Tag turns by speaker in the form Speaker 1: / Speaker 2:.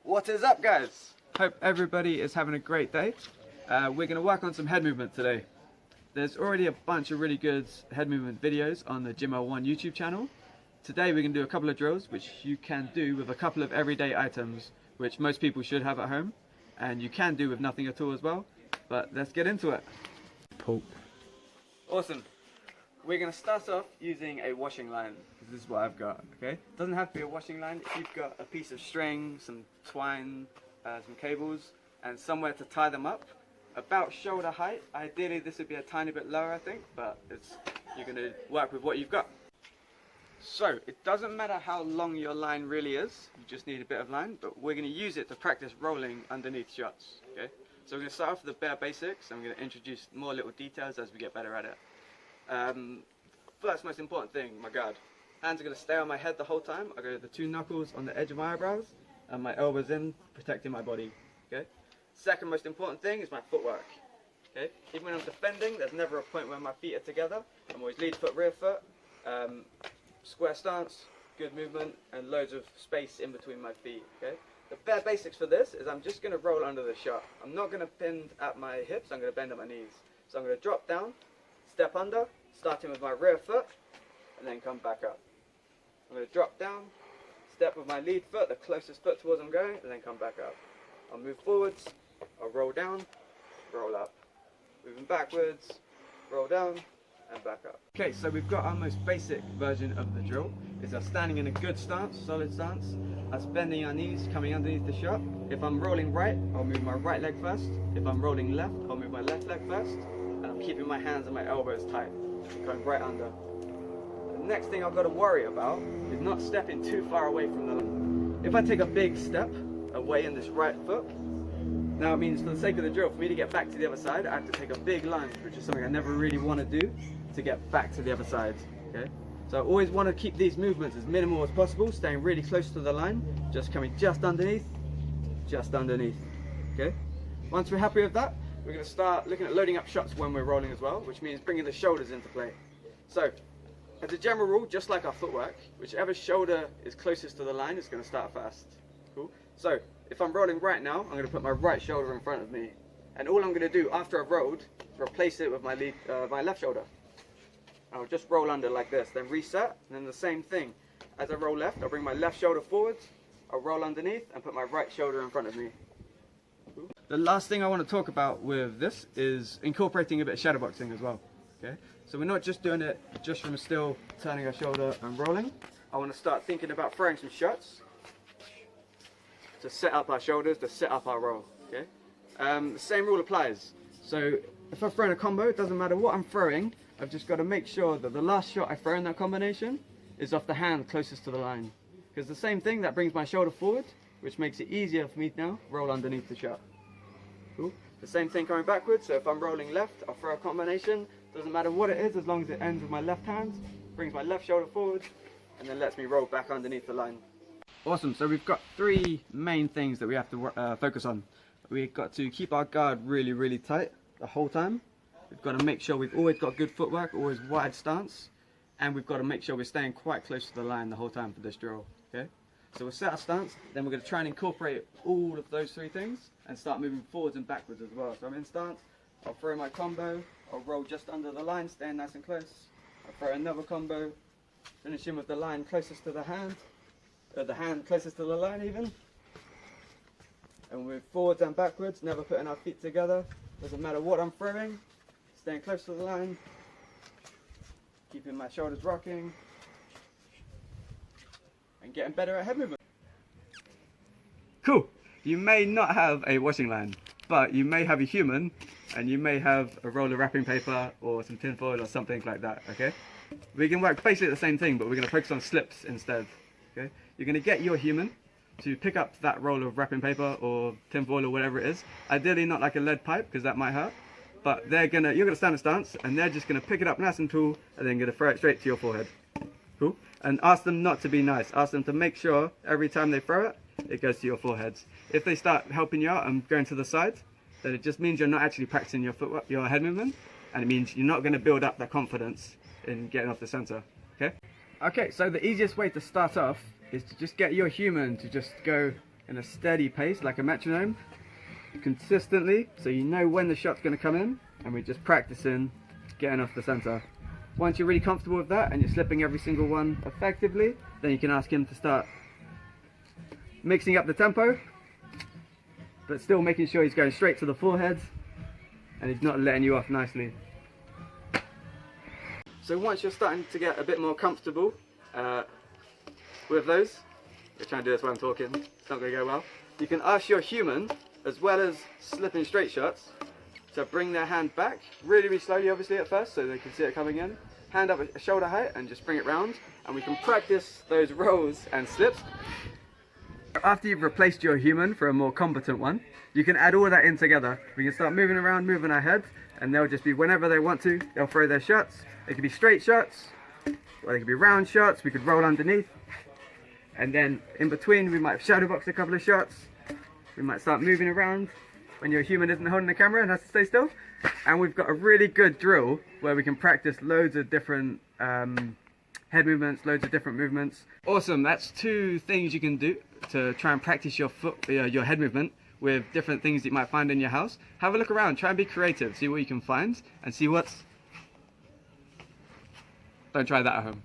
Speaker 1: What is up, guys? Hope everybody is having a great day. We're going to work on some head movement today. There's already a bunch of really good head movement videos on the Gym L1 YouTube channel. Today we're going to do a couple of drills which you can do with a couple of everyday items which most people should have at home, and you can do with nothing at all as well. But let's get into it.
Speaker 2: Pull.
Speaker 1: Awesome. We're going to start off using a washing line. This is what I've got, okay? It doesn't have to be a washing line. If you've got a piece of string, some twine, some cables, and somewhere to tie them up, about shoulder height. Ideally this would be a tiny bit lower, I think, but you're going to work with what you've got. So, it doesn't matter how long your line really is, you just need a bit of line, but we're going to use it to practice rolling underneath shots, okay? So we're going to start off with the bare basics, and we're going to introduce more little details as we get better at it. First most important thing, my guard. Hands are going to stay on my head the whole time. I go the two knuckles on the edge of my eyebrows, and my elbows in, protecting my body, okay? Second most important thing is my footwork, okay? Even when I'm defending, there's never a point where my feet are together. I'm always lead foot, rear foot. Square stance, good movement, and loads of space in between my feet, okay? The bare basics for this is I'm just going to roll under the shot. I'm not going to bend at my hips, I'm going to bend at my knees. So I'm going to drop down, step under, starting with my rear foot, and then come back up. I'm going to drop down, step with my lead foot, the closest foot towards I'm going, and then come back up. I'll move forwards, I'll roll down, roll up. Moving backwards, roll down, and back up. Okay, so we've got our most basic version of the drill. It's us standing in a good stance, solid stance, us bending our knees, coming underneath the shot. If I'm rolling right, I'll move my right leg first. If I'm rolling left, I'll move my left leg first. And I'm keeping my hands and my elbows tight, going right under. The next thing I've got to worry about is not stepping too far away from the line. If I take a big step away in this right foot, now it means for the sake of the drill, for me to get back to the other side, I have to take a big lunge, which is something I never really want to do to get back to the other side, okay? So I always want to keep these movements as minimal as possible, staying really close to the line, just coming just underneath, okay? Once we're happy with that, we're going to start looking at loading up shots when we're rolling as well, which means bringing the shoulders into play. So, as a general rule, just like our footwork, whichever shoulder is closest to the line is going to start first, cool? So, if I'm rolling right now, I'm going to put my right shoulder in front of me. And all I'm going to do after I've rolled is replace it with my left shoulder. I'll just roll under like this, then reset, and then the same thing. As I roll left, I'll bring my left shoulder forwards, I'll roll underneath, and put my right shoulder in front of me. Cool. The last thing I want to talk about with this is incorporating a bit of shadowboxing as well. Okay? So we're not just doing it just from still, turning our shoulder and rolling. I want to start thinking about throwing some shots to set up our shoulders, to set up our roll. Okay? The same rule applies. So if I've thrown a combo, it doesn't matter what I'm throwing, I've just got to make sure that the last shot I throw in that combination is off the hand closest to the line. Because the same thing, that brings my shoulder forward, which makes it easier for me to now roll underneath the shot. Cool. The same thing coming backwards, so if I'm rolling left, I'll throw a combination, doesn't matter what it is, as long as it ends with my left hand, brings my left shoulder forward, and then lets me roll back underneath the line. Awesome, so we've got three main things that we have to focus on. We've got to keep our guard really, really tight the whole time. We've got to make sure we've always got good footwork, always wide stance, and we've got to make sure we're staying quite close to the line the whole time for this drill, okay? So we'll set our stance, then we're going to try and incorporate all of those three things and start moving forwards and backwards as well. So I'm in stance, I'll throw my combo, I'll roll just under the line, staying nice and close. I'll throw another combo, finishing with the line closest to the hand closest to the line even. And we're forwards and backwards, never putting our feet together. Doesn't matter what I'm throwing, staying close to the line, keeping my shoulders rocking, and getting better at head movement. Cool. You may not have a washing line, but you may have a human, and you may have a roll of wrapping paper or some tin foil or something like that, okay? We can work basically the same thing, but we're going to focus on slips instead, okay? You're going to get your human to pick up that roll of wrapping paper or tin foil or whatever it is. Ideally not like a lead pipe, because that might hurt. But you're gonna stand in stance, and they're just gonna pick it up nice and tall, and then gonna throw it straight to your forehead. Cool? And ask them not to be nice. Ask them to make sure every time they throw it, it goes to your foreheads. If they start helping you out and going to the side, then it just means you're not actually practicing your footwork, your head movement, and it means you're not gonna build up that confidence in getting off the center. Okay? Okay, so the easiest way to start off is to just get your human to just go in a steady pace, like a metronome, consistently, so you know when the shot's going to come in, and we're just practicing getting off the center. Once you're really comfortable with that and you're slipping every single one effectively, then you can ask him to start mixing up the tempo, but still making sure he's going straight to the forehead and he's not letting you off nicely. So once you're starting to get a bit more comfortable with those, you're trying to do this while I'm talking, it's not going to go well, you can ask your human, as well as slipping straight shots, to bring their hand back, really, really slowly obviously at first, so they can see it coming in. Hand up at shoulder height and just bring it round, and we can practice those rolls and slips. After you've replaced your human for a more competent one, you can add all that in together. We can start moving around, moving our heads, and they'll just be, whenever they want to, they'll throw their shots. They could be straight shots, or they could be round shots. We could roll underneath, and then in between we might shadow box a couple of shots. We might start moving around when your human isn't holding the camera and has to stay still. And we've got a really good drill where we can practice loads of different head movements, loads of different movements. Awesome, that's 2 things you can do to try and practice your head movement with different things that you might find in your house. Have a look around, try and be creative, see what you can find and see what's... Don't try that at home.